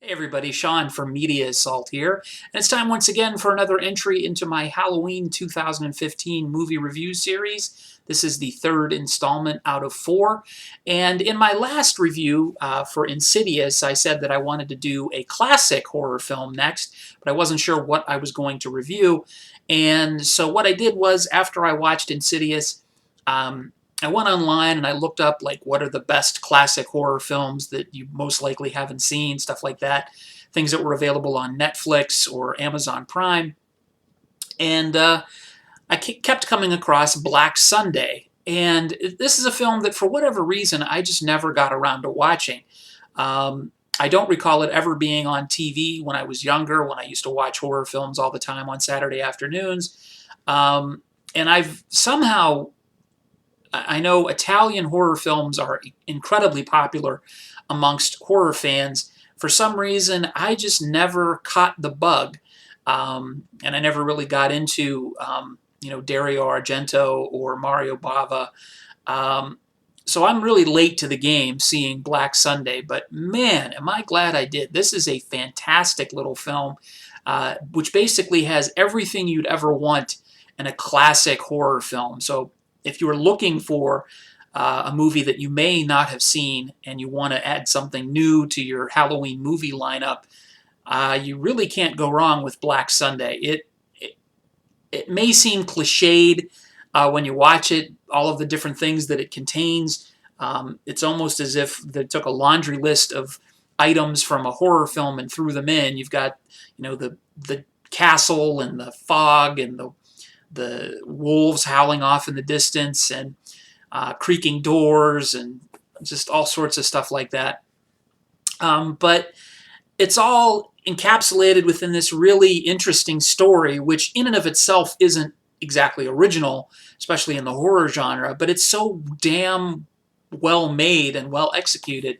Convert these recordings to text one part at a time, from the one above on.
Hey everybody, Sean from Media Assault here, and it's time once again for another entry into my Halloween 2015 movie review series. This is the third installment out of four, and in my last review for Insidious, I said that I wanted to do a classic horror film next, but I wasn't sure what I was going to review, and so what I did was, after I watched Insidious, I went online and I looked up like what are the best classic horror films that you most likely haven't seen, stuff like that, things that were available on Netflix or Amazon Prime, and I kept coming across Black Sunday, and this is a film that for whatever reason I just never got around to watching. I don't recall it ever being on TV when I was younger, when I used to watch horror films all the time on Saturday afternoons, and I've somehow I know Italian horror films are incredibly popular amongst horror fans. For some reason, I just never caught the bug, and I never really got into, Dario Argento or Mario Bava. So I'm really late to the game seeing Black Sunday, but man, am I glad I did. This is a fantastic little film, which basically has everything you'd ever want in a classic horror film. So if you were looking for a movie that you may not have seen and you want to add something new to your Halloween movie lineup, you really can't go wrong with Black Sunday. It may seem cliched when you watch it, all of the different things that it contains. It's almost as if they took a laundry list of items from a horror film and threw them in. You've got, the castle and the fog and the wolves howling off in the distance and creaking doors and just all sorts of stuff like that. But it's all encapsulated within this really interesting story, which in and of itself isn't exactly original, especially in the horror genre, but it's so damn well made and well executed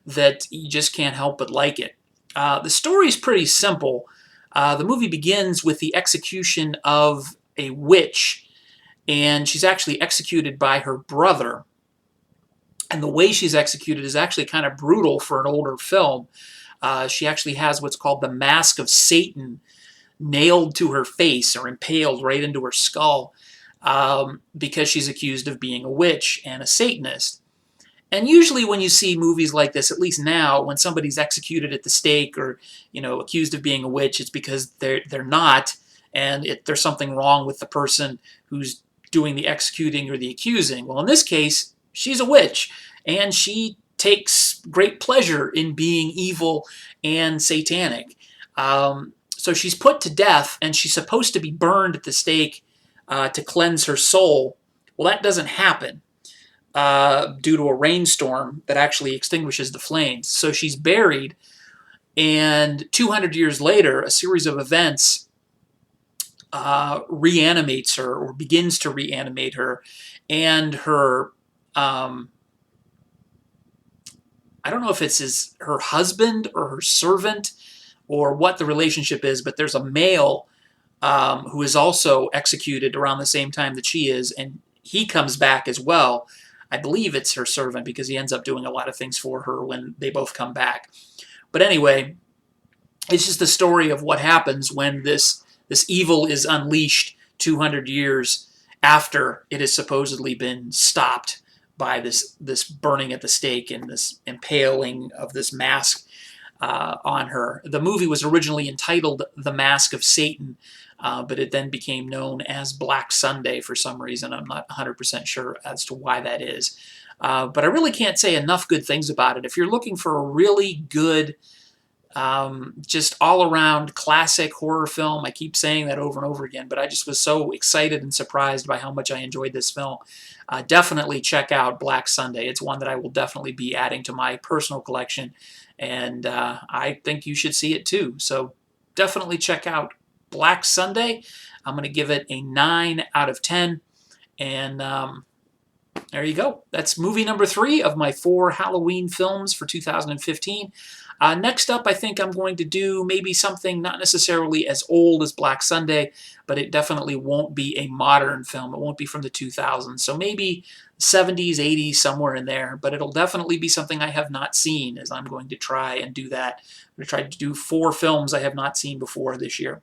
that you just can't help but like it. The story is pretty simple. The movie begins with the execution of a witch, and she's actually executed by her brother. And the way she's executed is actually kind of brutal for an older film. She actually has what's called the mask of Satan nailed to her face or impaled right into her skull because she's accused of being a witch and a Satanist. And usually when you see movies like this, at least now, when somebody's executed at the stake or, accused of being a witch, it's because they're not, and there's something wrong with the person who's doing the executing or the accusing. Well, in this case, she's a witch, and she takes great pleasure in being evil and satanic. So she's put to death, and she's supposed to be burned at the stake to cleanse her soul. Well, that doesn't happen due to a rainstorm that actually extinguishes the flames. So she's buried, and 200 years later, a series of events reanimates her or begins to reanimate her, and her I don't know if it's her husband or her servant or what the relationship is, but there's a male who is also executed around the same time that she is, and he comes back as well. I believe it's her servant because he ends up doing a lot of things for her when they both come back. But anyway, it's just the story of what happens when this evil is unleashed 200 years after it has supposedly been stopped by this burning at the stake and this impaling of this mask on her. The movie was originally entitled The Mask of Satan, but it then became known as Black Sunday for some reason. I'm not 100% sure as to why that is. But I really can't say enough good things about it. If you're looking for a really good, just all-around classic horror film, I keep saying that over and over again, but I just was so excited and surprised by how much I enjoyed this film. Definitely check out Black Sunday. It's one that I will definitely be adding to my personal collection, and I think you should see it too. So definitely check out Black Sunday. I'm going to give it a 9 out of 10, and There you go. That's movie number 3 of my 4 Halloween films for 2015. Next up, I think I'm going to do maybe something not necessarily as old as Black Sunday, but it definitely won't be a modern film. It won't be from the 2000s. So maybe 70s, 80s, somewhere in there. But it'll definitely be something I have not seen, as I'm going to try and do that. I'm going to try to do 4 films I have not seen before this year.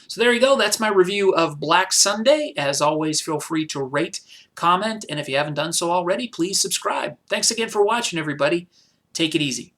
So there you go. That's my review of Black Sunday. As always, feel free to rate, comment, and if you haven't done so already, please subscribe. Thanks again for watching, everybody. Take it easy.